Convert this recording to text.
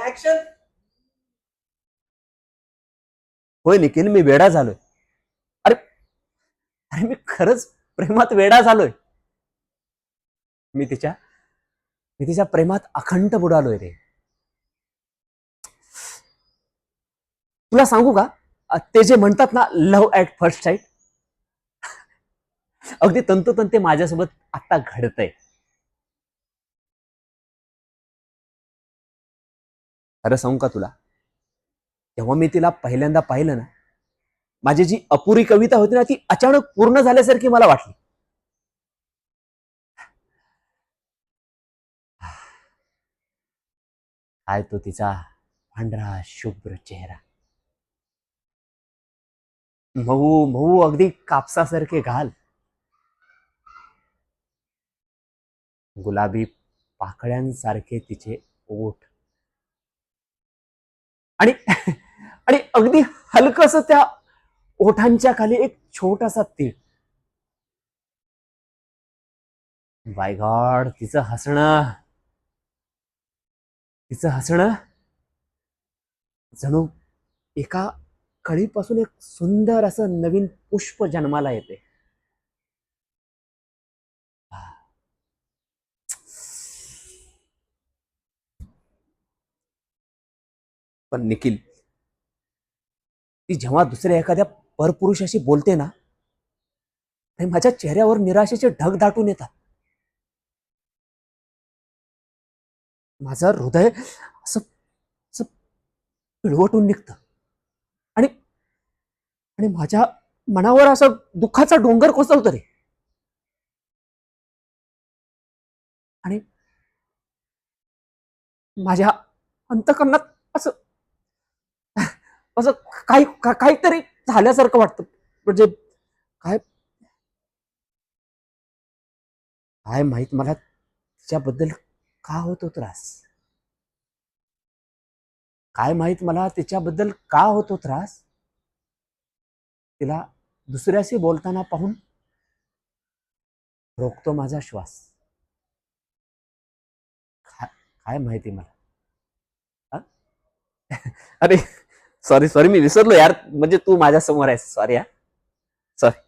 Action. होय निखिल, मी वेडा झालोय. अरे अरे मी खरंच प्रेमात वेडा झालोय. मी तिच्या प्रेमात अखंड बुडालोय रे. तुला सांगू का, ते जे म्हणतात ना लव्ह ॲट फर्स्ट साईट, अगदी तंतोतंते माझ्यासोबत आता घडतंय. खरं सांगू का तुला, तेव्हा मी तिला पहिल्यांदा पाहिलं ना, माझी जी अपुरी कविता होती ना ती अचानक पूर्ण झाल्यासारखी मला वाटली. काय तो तिचा पांढरा शुभ्र चेहरा, मऊ मऊ अगदी कापसासारखे घाल, गुलाबी पाकळ्यांसारखे तिचे ओठ, आणि आणि अगदी हलकस त्या ओठांच्या खाली एक छोटासा तीळ. बाय गॉड, तिचं हसणं जणू एका कळीपासून एक सुंदर असं नवीन पुष्प जन्माला येते. पण निखिल, ती जेव्हा दुसऱ्या एखाद्या परपुरुषाशी बोलते ना, ते माझ्या चेहऱ्यावर निराशेचे ढग दाटून येतात. माझं हृदय असं असं पिळवटून निघतं, आणि आणि माझ्या मनावर असं दुःखाचा डोंगर कोसळतो रे. आणि माझ्या अंतकरणात असं असं काहीतरी झाल्यासारखं वाटतं. म्हणजे काय काय माहित मला तिच्याबद्दल का होतो त्रास. काय माहित मला तिच्याबद्दल का होतो त्रास. तिला दुसऱ्याशी बोलताना पाहून रोखतो माझा श्वास. काय माहिती मला. अरे सॉरी सॉरी, मी विसरलो यार, म्हणजे तू माझ्या समोर आहेस. सॉरी हा, सॉरी.